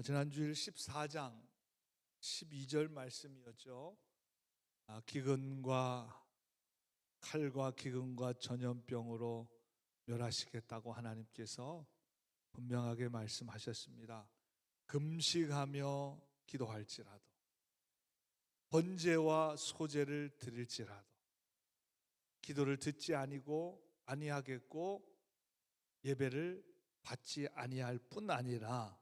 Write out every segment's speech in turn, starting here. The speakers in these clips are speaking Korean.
지난주일 14장 12절 말씀이었죠. 기근과 칼과 기근과 전염병으로 멸하시겠다고 하나님께서 분명하게 말씀하셨습니다. 금식하며 기도할지라도, 번제와 소제를 드릴지라도 기도를 듣지 아니하겠고 예배를 받지 아니할 뿐 아니라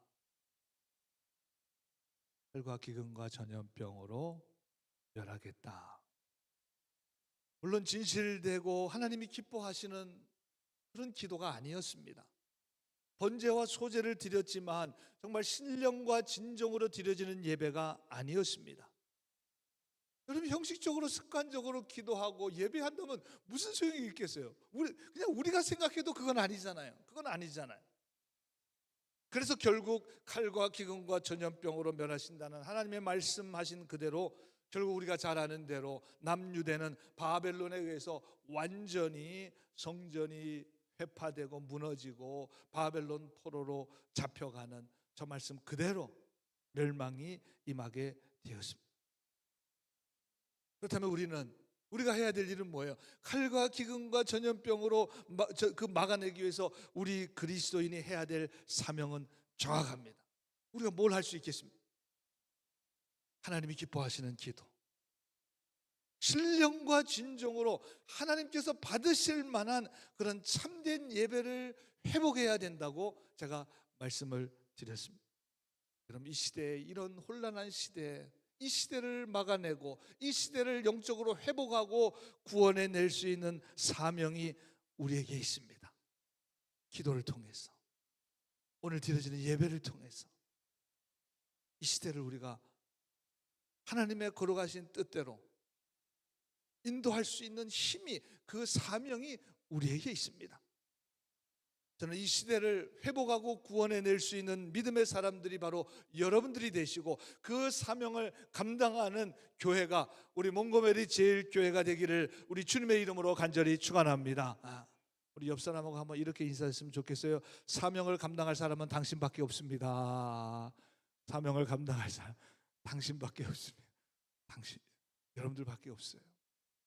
칼과 기근과 전염병으로 멸하겠다. 물론 진실되고 하나님이 기뻐하시는 그런 기도가 아니었습니다. 번제와 소제를 드렸지만 정말 신령과 진정으로 드려지는 예배가 아니었습니다. 여러분, 형식적으로 습관적으로 기도하고 예배한다면 무슨 소용이 있겠어요? 그냥 우리가 생각해도 그건 아니잖아요. 그래서 결국 칼과 기근과 전염병으로 멸하신다는 하나님의 말씀하신 그대로 결국 우리가 잘 아는 대로 남유대는 바벨론에 의해서 완전히 성전이 회파되고 무너지고 바벨론 포로로 잡혀가는 저 말씀 그대로 멸망이 임하게 되었습니다. 그렇다면 우리가 해야 될 일은 뭐예요? 칼과 기근과 전염병으로 막아내기 위해서 우리 그리스도인이 해야 될 사명은 정확합니다. 우리가 뭘 할 수 있겠습니까? 하나님이 기뻐하시는 기도, 신령과 진정으로 하나님께서 받으실 만한 그런 참된 예배를 회복해야 된다고 제가 말씀을 드렸습니다. 그럼 이 시대에, 이런 혼란한 시대에 이 시대를 막아내고 이 시대를 영적으로 회복하고 구원해낼 수 있는 사명이 우리에게 있습니다. 기도를 통해서, 오늘 드려지는 예배를 통해서 이 시대를 우리가 하나님의 걸어가신 뜻대로 인도할 수 있는 힘이, 그 사명이 우리에게 있습니다. 저는 이 시대를 회복하고 구원해낼 수 있는 믿음의 사람들이 바로 여러분들이 되시고 그 사명을 감당하는 교회가 우리 몽고메리 제일교회가 되기를 우리 주님의 이름으로 간절히 축원합니다. 우리 옆 사람하고 한번 이렇게 인사했으면 좋겠어요. 사명을 감당할 사람은 당신밖에 없습니다. 사명을 감당할 사람 당신밖에 없습니다. 여러분들밖에 없어요.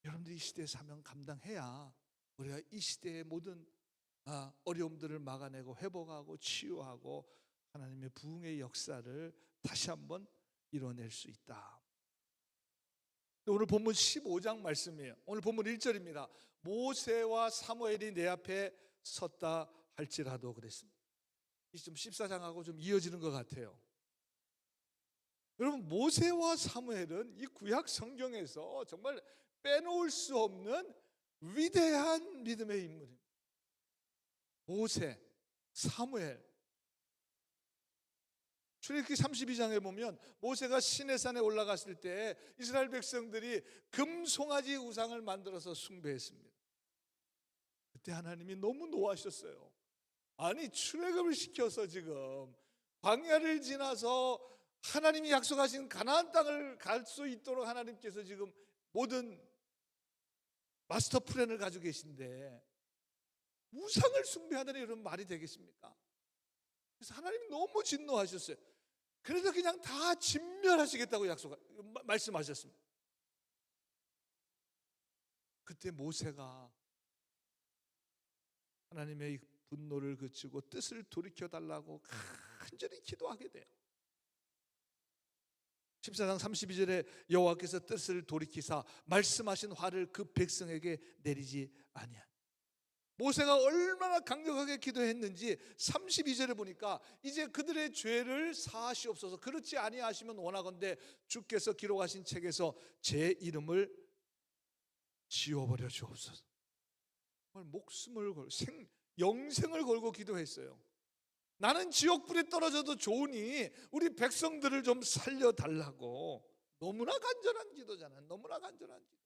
여러분들이 이 시대의 사명 감당해야 우리가 이 시대의 모든 어려움들을 막아내고 회복하고 치유하고 하나님의 부흥의 역사를 다시 한번 이뤄낼 수 있다. 오늘 본문 15장 말씀이에요. 오늘 본문 1절입니다. 모세와 사무엘이 내 앞에 섰다 할지라도 그랬습니다. 이 좀 14장하고 좀 이어지는 것 같아요. 여러분, 모세와 사무엘은 이 구약 성경에서 정말 빼놓을 수 없는 위대한 믿음의 인물입니다. 모세, 사무엘. 출애굽기 32장에 보면 모세가 시내산에 올라갔을 때 이스라엘 백성들이 금송아지 우상을 만들어서 숭배했습니다. 그때 하나님이 너무 노하셨어요. 아니, 출애굽을 시켜서 지금 광야를 지나서 하나님이 약속하신 가나안 땅을 갈 수 있도록 하나님께서 지금 모든 마스터 플랜을 가지고 계신데 우상을 숭배하다니 이런 말이 되겠습니까? 그래서 하나님이 너무 진노하셨어요. 그래서 그냥 다 진멸하시겠다고 말씀하셨습니다. 그때 모세가 하나님의 분노를 그치고 뜻을 돌이켜달라고 간절히 기도하게 돼요. 14장 32절에 여호와께서 뜻을 돌이키사 말씀하신 화를 그 백성에게 내리지 아니하니. 모세가 얼마나 강력하게 기도했는지 32절에 보니까 이제 그들의 죄를 사하시옵소서, 그렇지 아니하시면 원하건대 주께서 기록하신 책에서 제 이름을 지워버려 주옵소서. 정말 목숨을 걸고 영생을 걸고 기도했어요. 나는 지옥불에 떨어져도 좋으니 우리 백성들을 좀 살려달라고. 너무나 간절한 기도잖아요. 너무나 간절한 기도.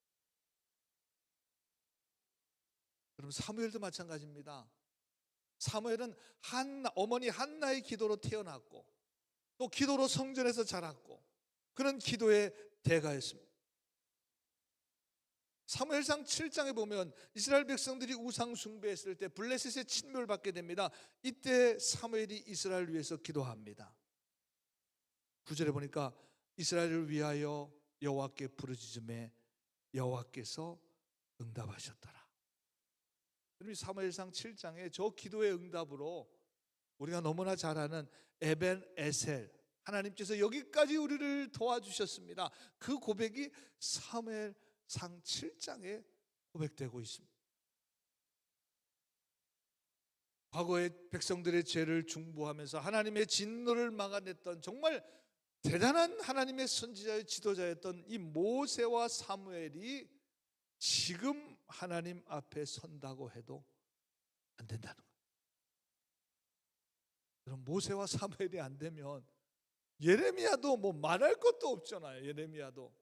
여러분, 사무엘도 마찬가지입니다. 사무엘은 어머니 한나의 기도로 태어났고 또 기도로 성전에서 자랐고 그런 기도의 대가였습니다. 사무엘상 7장에 보면 이스라엘 백성들이 우상 숭배했을 때 블레셋의 침멸을 받게 됩니다. 이때 사무엘이 이스라엘을 위해서 기도합니다. 9절에 보니까 이스라엘을 위하여 여호와께 부르짖음에 여호와께서 응답하셨더라. 여러분, 사무엘상 7장에 저 기도의 응답으로 우리가 너무나 잘 아는 에벤 에셀, 하나님께서 여기까지 우리를 도와주셨습니다, 그 고백이 사무엘상 7장에 고백되고 있습니다. 과거의 백성들의 죄를 중보하면서 하나님의 진노를 막아냈던 정말 대단한 하나님의 선지자의 지도자였던 이 모세와 사무엘이 지금 하나님 앞에 선다고 해도 안 된다는 거예요. 그럼 모세와 사무엘이 안 되면 예레미야도 뭐 말할 것도 없잖아요. 예레미야도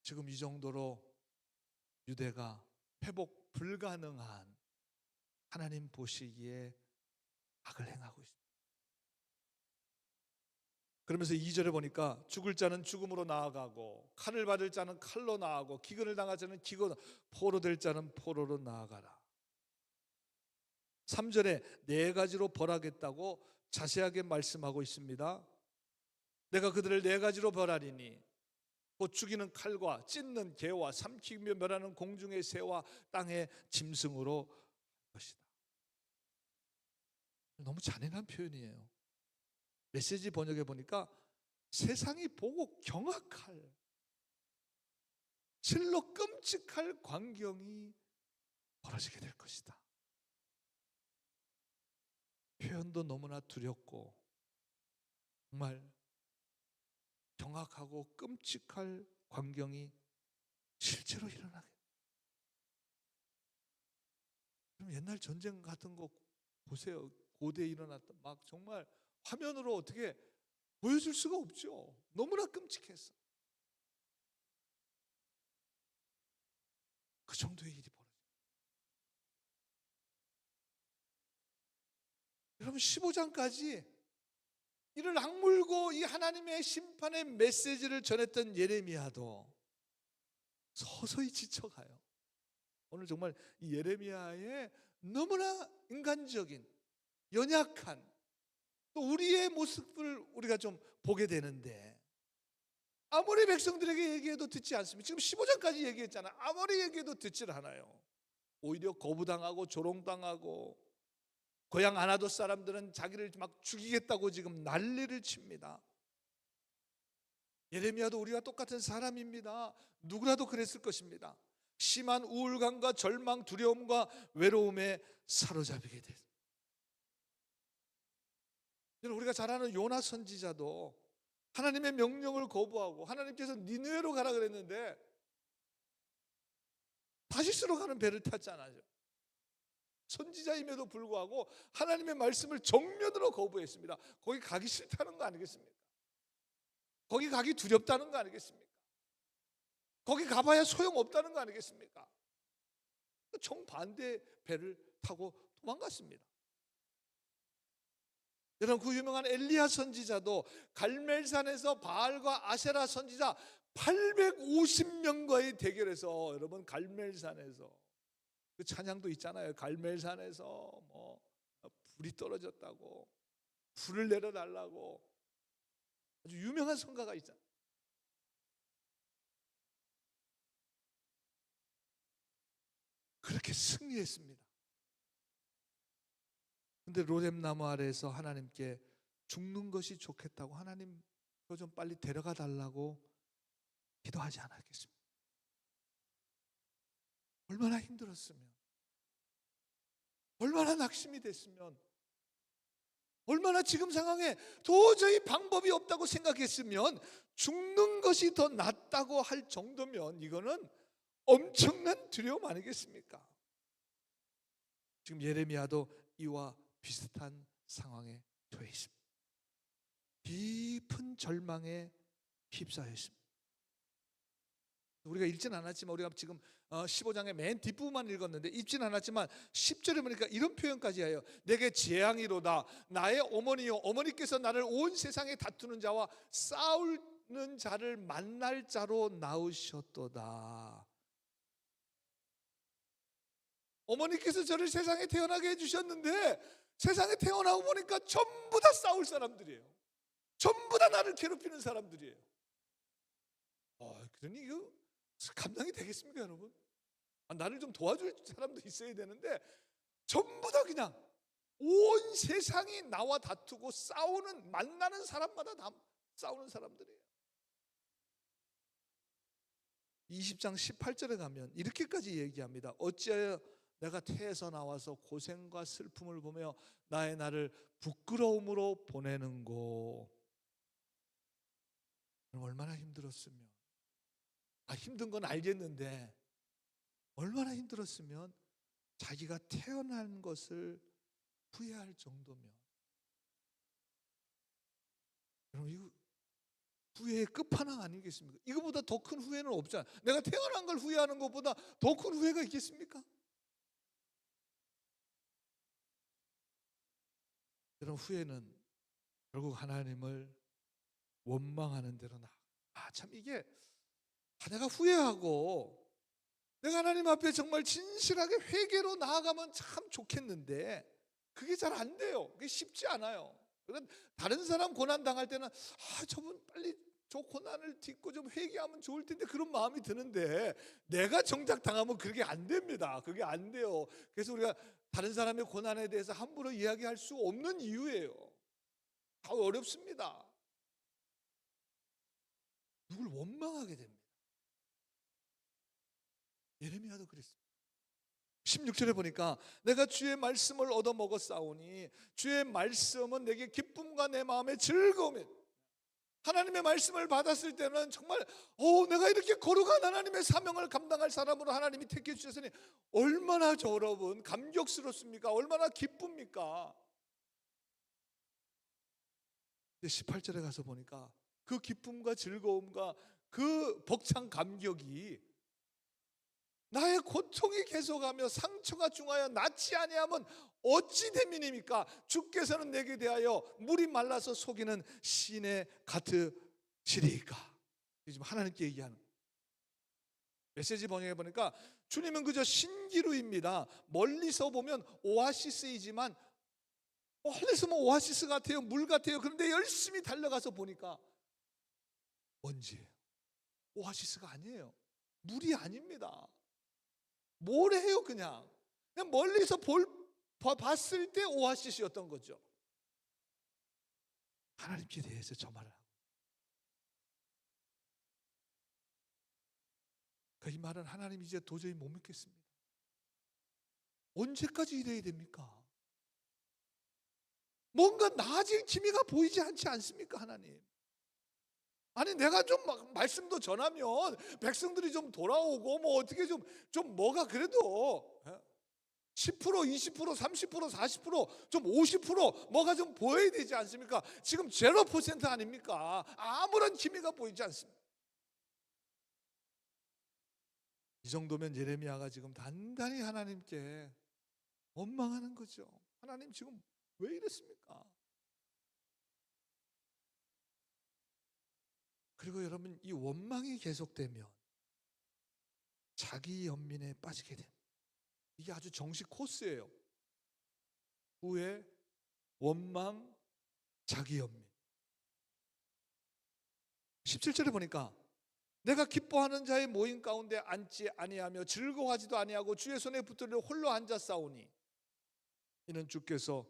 지금 이 정도로 유대가 회복 불가능한, 하나님 보시기에 악을 행하고 있습니다. 그러면서 2절에 보니까 죽을 자는 죽음으로 나아가고 칼을 받을 자는 칼로 나아가고 기근을 당할 자는 기근, 포로 될 자는 포로로 나아가라. 3절에 4가지로 벌하겠다고 자세하게 말씀하고 있습니다. 내가 그들을 4가지로 벌하리니 곧 죽이는 칼과 찢는 개와 삼키며 멸하는 공중의 새와 땅의 짐승으로 할 것이다. 너무 잔인한 표현이에요. 메시지 번역에 보니까 세상이 보고 경악할, 실로 끔찍할 광경이 벌어지게 될 것이다. 표현도 너무나 두렵고 정말 경악하고 끔찍할 광경이 실제로 일어나게. 그럼 옛날 전쟁 같은 거 보세요. 고대에 일어났던 막 정말 화면으로 어떻게 보여줄 수가 없죠. 너무나 끔찍했어. 그 정도의 일이 벌어져요. 여러분, 15장까지 이를 악물고 이 하나님의 심판의 메시지를 전했던 예레미야도 서서히 지쳐가요. 오늘 정말 이 예레미야의 너무나 인간적인, 연약한 또 우리의 모습을 우리가 좀 보게 되는데, 아무리 백성들에게 얘기해도 듣지 않습니다. 지금 15장까지 얘기했잖아요. 아무리 얘기해도 듣질 않아요. 오히려 거부당하고 조롱당하고, 고향 아나돗 사람들은 자기를 막 죽이겠다고 지금 난리를 칩니다. 예레미야도 우리와 똑같은 사람입니다. 누구라도 그랬을 것입니다. 심한 우울감과 절망, 두려움과 외로움에 사로잡히게 됐습니다. 우리가 잘 아는 요나 선지자도 하나님의 명령을 거부하고 하나님께서 니느웨로 가라 그랬는데 다시스로 가는 배를 탔잖아요. 선지자임에도 불구하고 하나님의 말씀을 정면으로 거부했습니다. 거기 가기 싫다는 거 아니겠습니까? 거기 가기 두렵다는 거 아니겠습니까? 거기 가봐야 소용없다는 거 아니겠습니까? 정반대 배를 타고 도망갔습니다. 여러분, 그 유명한 엘리야 선지자도 갈멜산에서 바알과 아세라 선지자 850명과의 대결에서, 여러분, 갈멜산에서 그 찬양도 있잖아요. 갈멜산에서 뭐 불이 떨어졌다고, 불을 내려달라고 아주 유명한 성가가 있잖아요. 그렇게 승리했습니다. 근데 로뎀나무 아래에서 하나님께 죽는 것이 좋겠다고, 하나님 저 좀 빨리 데려가 달라고 기도하지 않았겠습니까? 얼마나 힘들었으면, 얼마나 낙심이 됐으면, 얼마나 지금 상황에 도저히 방법이 없다고 생각했으면, 죽는 것이 더 낫다고 할 정도면 이거는 엄청난 두려움 아니겠습니까? 지금 예레미야도 이와 비슷한 상황에 처해 있습니다. 깊은 절망에 휩싸여 있습니다. 우리가 읽지는 않았지만, 우리가 지금 15장의 맨 뒷부분만 읽었는데 읽지는 않았지만 10절에 보니까 이런 표현까지 해요. 내게 재앙이로다. 나의 어머니요, 어머니께서 나를 온 세상에 다투는 자와 싸우는 자를 만날 자로 낳으셨도다. 어머니께서 저를 세상에 태어나게 해주셨는데 세상에 태어나고 보니까 전부 다 싸울 사람들이에요. 전부 다 나를 괴롭히는 사람들이에요. 그러니 이거 감당이 되겠습니까, 여러분? 나를 좀 도와줄 사람도 있어야 되는데 전부 다 그냥 온 세상이 나와 다투고 싸우는, 만나는 사람마다 다 싸우는 사람들이에요. 20장 18절에 가면 이렇게까지 얘기합니다. 어찌하여 내가 태에서 나와서 고생과 슬픔을 보며 나의 나를 부끄러움으로 보내는고. 얼마나 힘들었으면, 힘든 건 알겠는데 얼마나 힘들었으면 자기가 태어난 것을 후회할 정도면. 여러분, 이거 후회의 끝판왕 아니겠습니까? 이거보다 더 큰 후회는 없잖아요. 내가 태어난 걸 후회하는 것보다 더 큰 후회가 있겠습니까? 여러분, 후회는 결국 하나님을 원망하는 대로 참 이게 내가 후회하고 내가 하나님 앞에 정말 진실하게 회개로 나아가면 참 좋겠는데 그게 잘 안 돼요. 그게 쉽지 않아요. 그러니까 다른 사람 고난 당할 때는 저분 빨리 저 고난을 딛고 좀 회개하면 좋을 텐데 그런 마음이 드는데 내가 정작 당하면 그게 안 됩니다. 그게 안 돼요. 그래서 우리가 다른 사람의 고난에 대해서 함부로 이야기할 수 없는 이유예요. 다 어렵습니다. 누굴 원망하게 됩니다. 예레미야도 그랬습니다. 16절에 보니까 내가 주의 말씀을 얻어먹었사오니 주의 말씀은 내게 기쁨과 내 마음의 즐거움이. 하나님의 말씀을 받았을 때는 정말 내가 이렇게 거룩한 하나님의 사명을 감당할 사람으로 하나님이 택해 주셨으니 얼마나 여러분 감격스럽습니까? 얼마나 기쁩니까? 18절에 가서 보니까 그 기쁨과 즐거움과 그 벅찬 감격이 나의 고통이 계속하며 상처가 중하여 낫지 아니하면 어찌 됨이니까? 주께서는 내게 대하여 물이 말라서 속이는 시내 같으시리이까? 지금 하나님께 얘기하는 메시지 번역해 보니까 주님은 그저 신기루입니다. 멀리서 보면 오아시스이지만 멀리서 보면 오아시스 같아요, 물 같아요. 그런데 열심히 달려가서 보니까 먼지예요. 오아시스가 아니에요. 물이 아닙니다. 모래예요. 그냥 멀리서 봤을 때 오아시스였던 거죠. 하나님께 대해서 저 말을 하고, 이 말은 하나님 이제 도저히 못 믿겠습니다. 언제까지 이래야 됩니까? 뭔가 나아질 기미가 보이지 않지 않습니까, 하나님? 아니 내가 좀 말씀도 전하면 백성들이 좀 돌아오고 어떻게 좀 뭐가 그래도 10%, 20%, 30%, 40%, 좀 50% 뭐가 좀 보여야 되지 않습니까? 지금 0% 아닙니까? 아무런 기미가 보이지 않습니다. 이 정도면 예레미야가 지금 단단히 하나님께 원망하는 거죠. 하나님 지금 왜 이랬습니까? 그리고 여러분, 이 원망이 계속되면 자기 연민에 빠지게 됩니다. 이게 아주 정식 코스예요. 후회, 원망, 자기 연민. 17절에 보니까 내가 기뻐하는 자의 모임 가운데 앉지 아니하며 즐거워하지도 아니하고 주의 손에 붙들려 홀로 앉았사오니 이는 주께서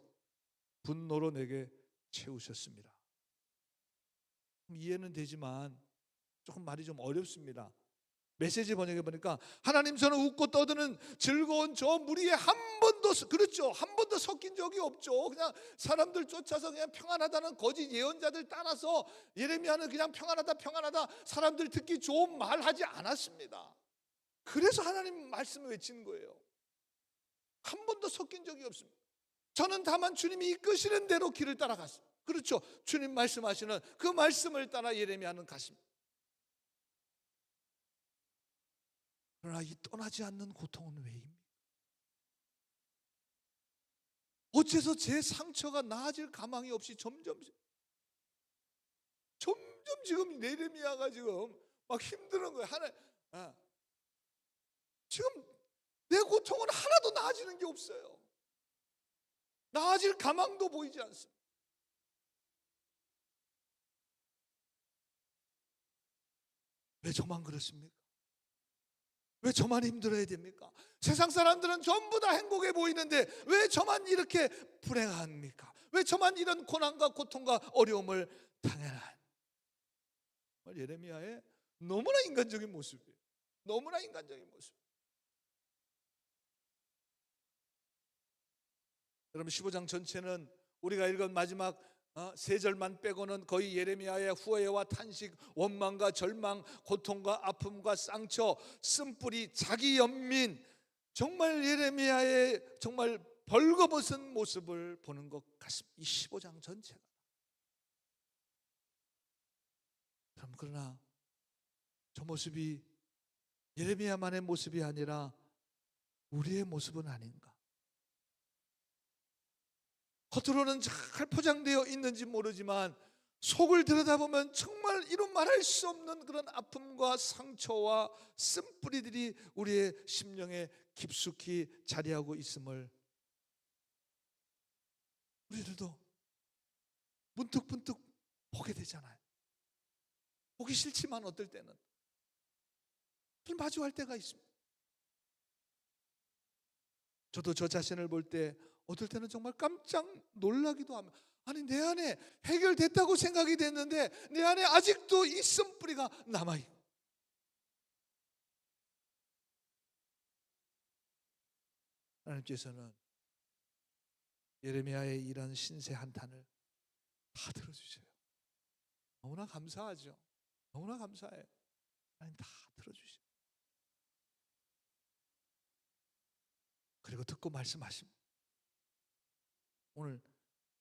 분노로 내게 채우셨습니다. 이해는 되지만 조금 말이 좀 어렵습니다. 메시지 번역해 보니까 하나님, 저는 웃고 떠드는 즐거운 저 무리에 한 번도, 그렇죠, 한 번도 섞인 적이 없죠. 그냥 사람들 쫓아서 그냥 평안하다는 거짓 예언자들 따라서 예레미야는 그냥 평안하다 사람들 듣기 좋은 말 하지 않았습니다. 그래서 하나님 말씀을 외치는 거예요. 한 번도 섞인 적이 없습니다. 저는 다만 주님이 이끄시는 대로 길을 따라갔습니다. 그렇죠, 주님 말씀하시는 그 말씀을 따라 예레미야는 갔습니다. 그러나 이 떠나지 않는 고통은 왜입니까? 어째서 제 상처가 나아질 가망이 없이 점점 지금 예레미야가 지금 막 힘드는 거예요. 지금 내 고통은 하나도 나아지는 게 없어요. 나아질 가망도 보이지 않습니다. 왜 저만 그렇습니까? 왜 저만 힘들어야 됩니까? 세상 사람들은 전부 다 행복해 보이는데 왜 저만 이렇게 불행합니까? 왜 저만 이런 고난과 고통과 어려움을 당해나? 예레미야의 너무나 인간적인 모습이에요. 너무나 인간적인 모습. 여러분 15장 전체는 우리가 읽은 마지막 세 절만 빼고는 거의 예레미야의 후회와 탄식, 원망과 절망, 고통과 아픔과 상처, 쓴뿌리, 자기 연민, 정말 예레미야의 정말 벌거벗은 모습을 보는 것 같습니다. 이 15장 전체가. 그러나 저 모습이 예레미야만의 모습이 아니라 우리의 모습은 아닌가? 겉으로는 잘 포장되어 있는지 모르지만 속을 들여다보면 정말 이루 말할 수 없는 그런 아픔과 상처와 쓴뿌리들이 우리의 심령에 깊숙이 자리하고 있음을 우리들도 문득문득 보게 되잖아요. 보기 싫지만 어떨 때는 마주할 때가 있습니다. 저도 저 자신을 볼 때 어떨 때는 정말 깜짝 놀라기도 합니다. 아니 내 안에 해결됐다고 생각이 됐는데 내 안에 아직도 이 쓴뿌리가 남아있고, 하나님께서는 예레미야의 이런 신세 한탄을 다 들어주셔요. 너무나 감사하죠. 너무나 감사해요. 하나님 다 들어주셔요. 그리고 듣고 말씀하십니다. 오늘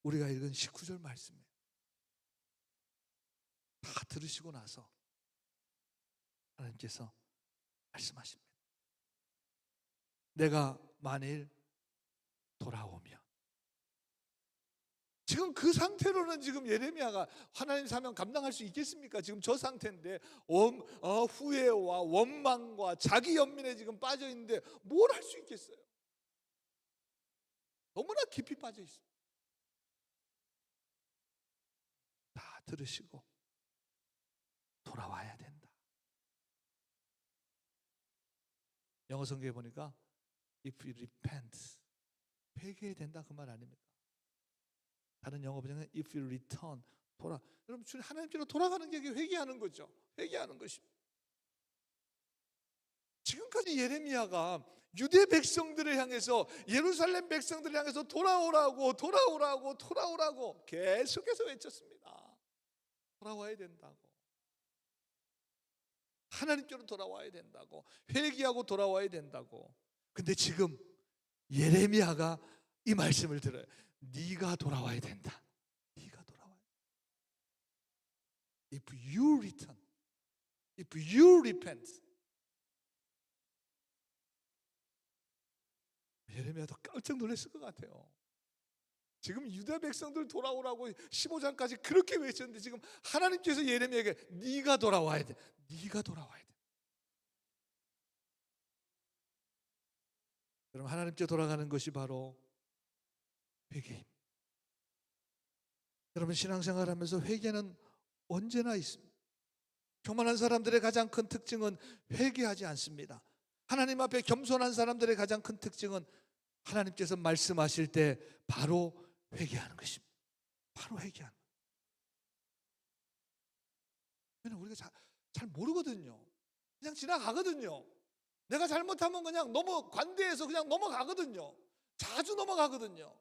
우리가 읽은 19절 말씀에 다 들으시고 나서 하나님께서 말씀하십니다. 내가 만일 돌아오면, 지금 그 상태로는 지금 예레미야가 하나님 사명 감당할 수 있겠습니까? 지금 저 상태인데 후회와 원망과 자기 연민에 지금 빠져 있는데 뭘 할 수 있겠어요? 너무나 깊이 빠져 있어요. 다 들으시고 돌아와야 된다. 영어 성경에 보니까 if you repent, 회개해야 된다 그 말 아닙니까? 다른 영어 번역은 if you return, 여러분 하나님께로 돌아가는 게 회개하는 거죠. 회개하는 것입니다. 지금까지 예레미야가 유대 백성들을 향해서, 예루살렘 백성들을 향해서 돌아오라고 계속해서 외쳤습니다. 돌아와야 된다고, 하나님께로 돌아와야 된다고, 회개하고 돌아와야 된다고. 근데 지금 예레미야가 이 말씀을 들어요. 네가 돌아와야 된다. 네가 돌아와야 된다. If you return, if you repent. 예레미야도 깜짝 놀랐을 것 같아요. 지금 유다 백성들 돌아오라고 15장까지 그렇게 외쳤는데 지금 하나님께서 예레미야에게 네가 돌아와야 돼. 네가 돌아와야 돼. 여러분 하나님께 돌아가는 것이 바로 회개입니다. 여러분 신앙생활하면서 회개는 언제나 있습니다. 교만한 사람들의 가장 큰 특징은 회개하지 않습니다. 하나님 앞에 겸손한 사람들의 가장 큰 특징은 하나님께서 말씀하실 때 바로 회개하는 것입니다. 바로 회개하는 거예요. 왜냐하면 우리가 잘 모르거든요. 그냥 지나가거든요. 내가 잘못하면 그냥 너무 관대해서 그냥 넘어가거든요. 자주 넘어가거든요.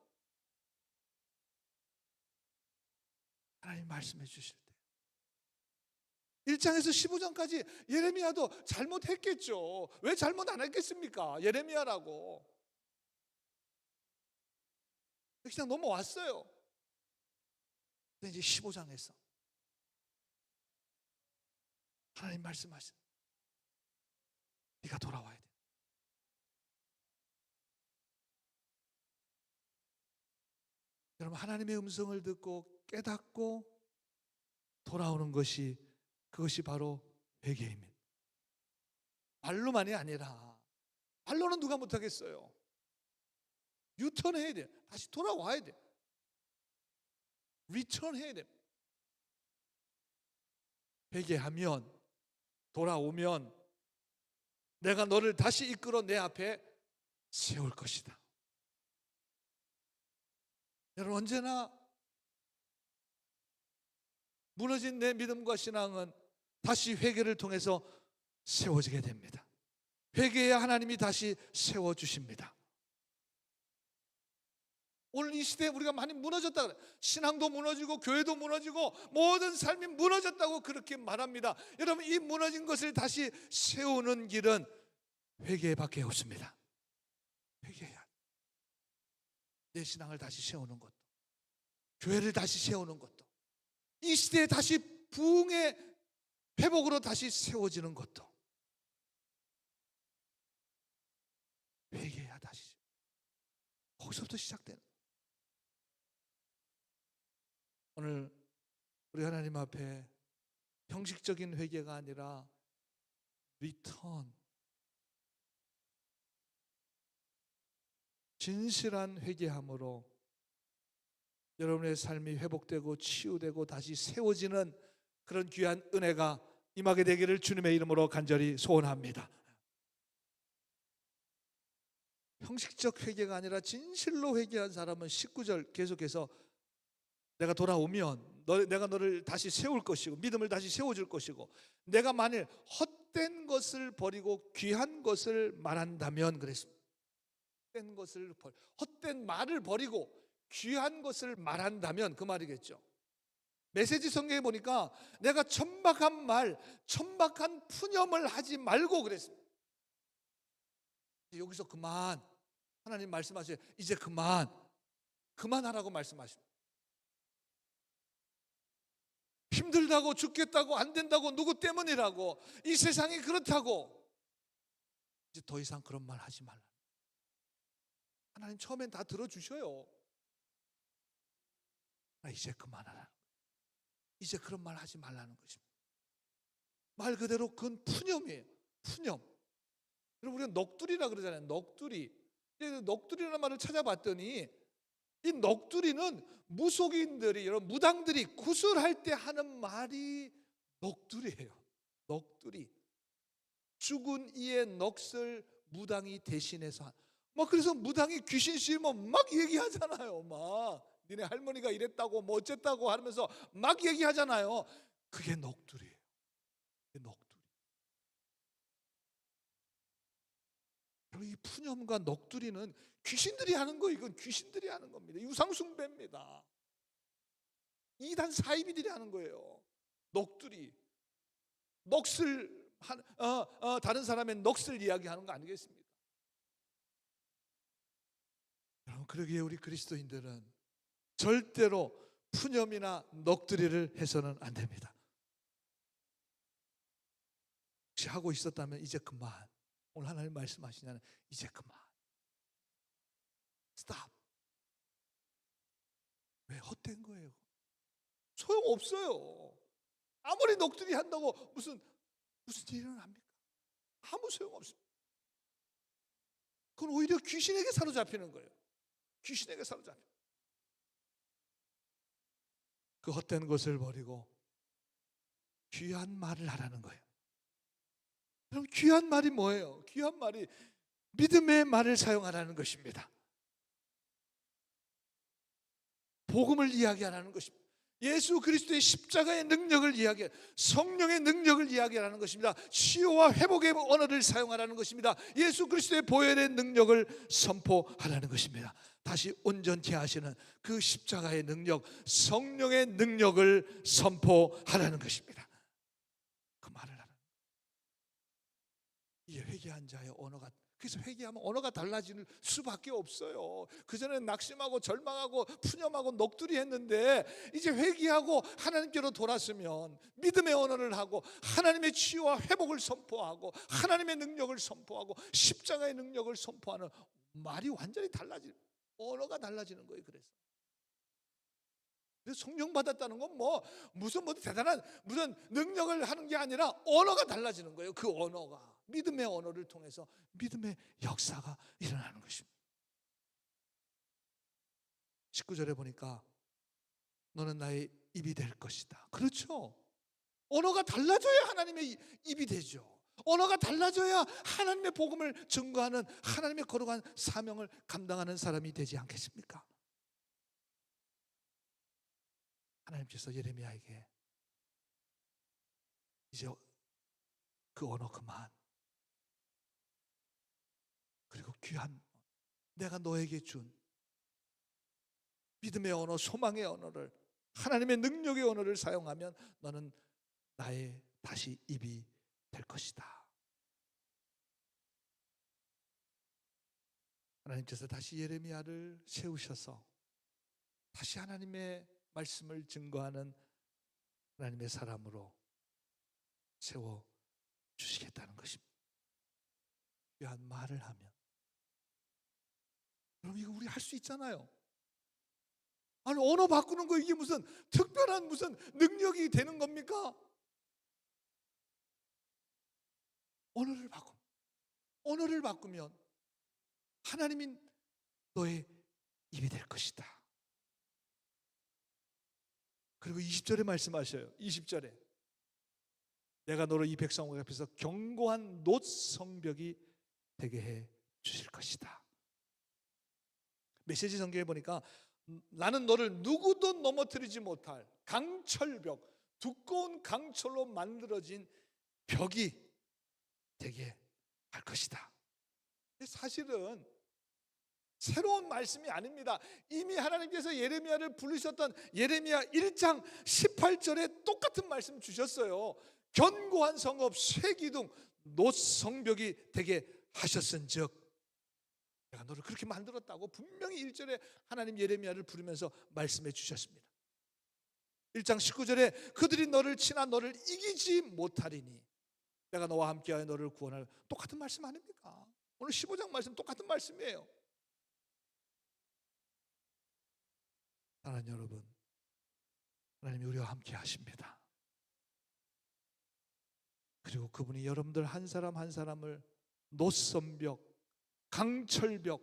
하나님 말씀해 주실 때 1장에서 15장까지 예레미야도 잘못했겠죠. 왜 잘못 안 했겠습니까? 예레미야라고. 그냥 넘어왔어요. 근데 이제 15장에서 하나님 말씀하신 네가 돌아와야 돼. 여러분 하나님의 음성을 듣고 깨닫고 돌아오는 것이, 그것이 바로 회개입니다. 말로만이 아니라, 말로는 누가 못하겠어요. 유턴해야 돼. 다시 돌아와야 돼. 리턴해야 돼. 회개하면, 돌아오면 내가 너를 다시 이끌어 내 앞에 세울 것이다. 여러분, 언제나 무너진 내 믿음과 신앙은 다시 회개를 통해서 세워지게 됩니다. 회개해야 하나님이 다시 세워주십니다. 오늘 이 시대에 우리가 많이 무너졌다 그래. 신앙도 무너지고 교회도 무너지고 모든 삶이 무너졌다고 그렇게 말합니다. 여러분, 이 무너진 것을 다시 세우는 길은 회개밖에 없습니다. 회개해야 내 신앙을 다시 세우는 것도, 교회를 다시 세우는 것도, 이 시대에 다시 부흥의 회복으로 다시 세워지는 것도 회개해야 다시, 거기서부터 시작되는. 오늘 우리 하나님 앞에 형식적인 회개가 아니라 리턴, 진실한 회개함으로 여러분의 삶이 회복되고 치유되고 다시 세워지는 그런 귀한 은혜가 임하게 되기를 주님의 이름으로 간절히 소원합니다. 형식적 회개가 아니라 진실로 회개한 사람은 19절 계속해서 내가 돌아오면 내가 너를 다시 세울 것이고 믿음을 다시 세워줄 것이고, 내가 만일 헛된 것을 버리고 귀한 것을 말한다면, 그랬습니다. 헛된 말을 버리고 귀한 것을 말한다면 그 말이겠죠. 메시지 성경에 보니까 내가 천박한 말, 천박한 푸념을 하지 말고 그랬습니다. 여기서 그만, 하나님 말씀하세요. 이제 그만하라고 말씀하십니다. 힘들다고, 죽겠다고, 안 된다고, 누구 때문이라고, 이 세상이 그렇다고, 이제 더 이상 그런 말 하지 말라. 하나님 처음엔 다 들어주셔요. 이제 그만하라. 이제 그런 말 하지 말라는 것입니다. 말 그대로 그건 푸념이에요. 푸념. 여러분, 우리가 넋두리라 그러잖아요. 넋두리. 넋두리라는 말을 찾아봤더니 이 넋두리는 무속인들이, 여러분, 무당들이 구슬할 때 하는 말이 넋두리예요. 넋두리. 죽은 이의 넋을 무당이 대신해서 그래서 무당이 귀신 씌우면 막 얘기하잖아요. 막 니네 할머니가 이랬다고 뭐 어쨌다고 하면서 막 얘기하잖아요. 그게 넋두리예요. 그게 넋두리. 이 푸념과 넋두리는 귀신들이 하는 거, 이건 귀신들이 하는 겁니다. 유상숭배입니다. 이단 사이비들이 하는 거예요. 넋두리. 넋을 다른 사람의 넋을 이야기하는 거 아니겠습니까? 여러분, 그러기에 우리 그리스도인들은 절대로 푸념이나 넋두리를 해서는 안 됩니다. 혹시 하고 있었다면 이제 그만. 오늘 하나님 말씀하시냐는 이제 그만. 스탑. 왜? 헛된 거예요. 소용없어요. 아무리 넋두리 한다고 무슨 일은 합니까? 아무 소용없습니다. 그건 오히려 귀신에게 사로잡히는 거예요. 귀신에게 사로잡혀. 그 헛된 것을 버리고 귀한 말을 하라는 거예요. 그럼 귀한 말이 뭐예요? 귀한 말이 믿음의 말을 사용하라는 것입니다. 복음을 이야기하라는 것입니다. 예수 그리스도의 십자가의 능력을 이야기해, 성령의 능력을 이야기하라는 것입니다. 치유와 회복의 언어를 사용하라는 것입니다. 예수 그리스도의 보혈의 능력을 선포하라는 것입니다. 다시 온전케 하시는 그 십자가의 능력, 성령의 능력을 선포하라는 것입니다. 그 말을 하라는 거예요. 이 회개한 자의 언어가, 그래서 회개하면 언어가 달라질 수밖에 없어요. 그전에는 낙심하고 절망하고 푸념하고 넋두리 했는데, 이제 회개하고 하나님께로 돌았으면 믿음의 언어를 하고 하나님의 치유와 회복을 선포하고 하나님의 능력을 선포하고 십자가의 능력을 선포하는 말이 완전히 달라지는, 언어가 달라지는 거예요. 그래서 성령 받았다는 건 무슨 대단한 무슨 능력을 하는 게 아니라 언어가 달라지는 거예요. 그 언어가 믿음의 언어를 통해서 믿음의 역사가 일어나는 것입니다. 19절에 보니까 너는 나의 입이 될 것이다. 그렇죠. 언어가 달라져야 하나님의 입이 되죠. 언어가 달라져야 하나님의 복음을 증거하는, 하나님의 거룩한 사명을 감당하는 사람이 되지 않겠습니까? 하나님께서 예레미야에게 이제 그 언어 그만, 그리고 귀한 내가 너에게 준 믿음의 언어, 소망의 언어를, 하나님의 능력의 언어를 사용하면 너는 나의 다시 입이 될 것이다. 하나님께서 다시 예레미야를 세우셔서 다시 하나님의 말씀을 증거하는 하나님의 사람으로 세워주시겠다는 것입니다. 귀한 말을 하면, 그럼 이거 우리 할 수 있잖아요. 아니, 언어 바꾸는 거 이게 무슨 특별한 무슨 능력이 되는 겁니까? 언어를 바꾸면 하나님이 너의 입이 될 것이다. 그리고 20절에 말씀하셔요. 20절에 내가 너를 이 백성 앞에서 견고한 놋성벽이 되게 해 주실 것이다. 메시지 성경에 보니까 나는 너를 누구도 넘어뜨리지 못할 강철벽, 두꺼운 강철로 만들어진 벽이 되게 할 것이다. 사실은 새로운 말씀이 아닙니다. 이미 하나님께서 예레미야를 부르셨던 예레미야 1장 18절에 똑같은 말씀 주셨어요. 견고한 성읍 쇠기둥 놋성벽이 되게 하셨은즉 내가 너를 그렇게 만들었다고 분명히 1절에 하나님 예레미야를 부르면서 말씀해 주셨습니다. 1장 19절에 그들이 너를 치나 너를 이기지 못하리니 내가 너와 함께하여 너를 구원할, 똑같은 말씀 아닙니까? 오늘 15장 말씀 똑같은 말씀이에요. 사랑하는 여러분, 하나님이 우리와 함께 하십니다. 그리고 그분이 여러분들 한 사람 한 사람을 놋선벽, 강철벽,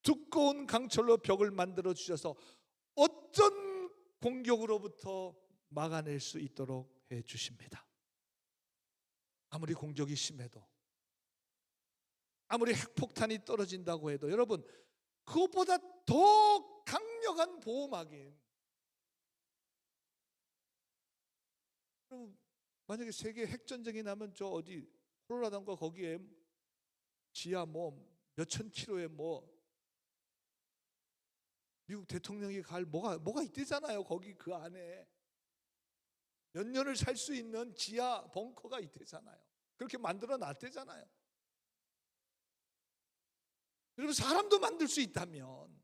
두꺼운 강철로 벽을 만들어 주셔서 어떤 공격으로부터 막아낼 수 있도록 해 주십니다. 아무리 공격이 심해도, 아무리 핵폭탄이 떨어진다고 해도 여러분 그것보다 더 강력한 보호막인, 만약에 세계 핵전쟁이 나면 저 어디 콜로라도인가 거기에 지하 뭐 몇천 킬로에 뭐 미국 대통령이 갈 뭐가 있대잖아요. 거기 그 안에 몇 년을 살 수 있는 지하 벙커가 있대잖아요. 그렇게 만들어 놨대잖아요. 여러분 사람도 만들 수 있다면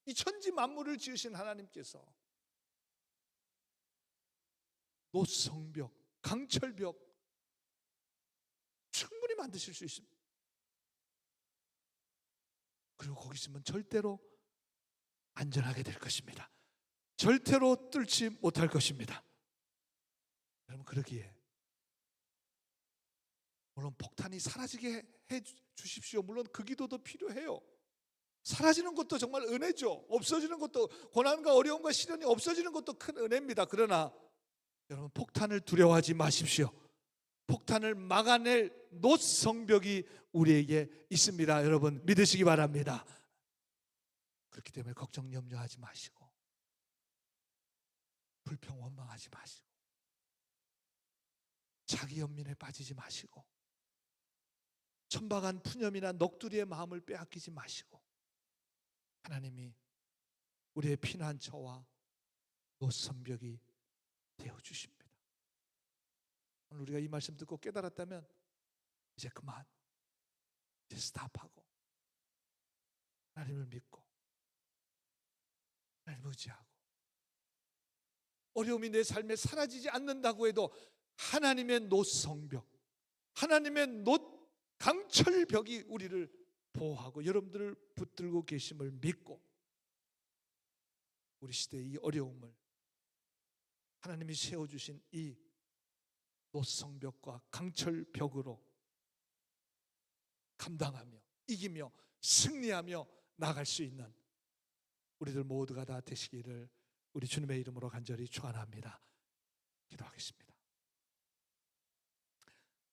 이 천지 만물을 지으신 하나님께서 놋성벽, 강철벽 충분히 만드실 수 있습니다. 그리고 거기 있으면 절대로 안전하게 될 것입니다. 절대로 뚫지 못할 것입니다. 여러분 그러기에 물론 폭탄이 사라지게 해 주십시오. 물론 그 기도도 필요해요. 사라지는 것도 정말 은혜죠. 없어지는 것도, 고난과 어려움과 시련이 없어지는 것도 큰 은혜입니다. 그러나 여러분 폭탄을 두려워하지 마십시오. 폭탄을 막아낼 놋성벽이 우리에게 있습니다. 여러분 믿으시기 바랍니다. 그렇기 때문에 걱정 염려하지 마시고 불평 원망하지 마시고 자기 연민에 빠지지 마시고 천박한 푸념이나 넋두리의 마음을 빼앗기지 마시고 하나님이 우리의 피난처와 놋성벽이 되어주십니다. 오늘 우리가 이 말씀 듣고 깨달았다면 이제 그만, 이제 스탑하고 하나님을 믿고 하나님을 의지하고, 어려움이 내 삶에 사라지지 않는다고 해도 하나님의 놋성벽, 하나님의 놋 강철벽이 우리를 보호하고 여러분들을 붙들고 계심을 믿고 우리 시대의 이 어려움을 하나님이 세워주신 이 놋성벽과 강철벽으로 감당하며 이기며 승리하며 나갈 수 있는 우리들 모두가 다 되시기를 우리 주님의 이름으로 간절히 축원합니다. 기도하겠습니다.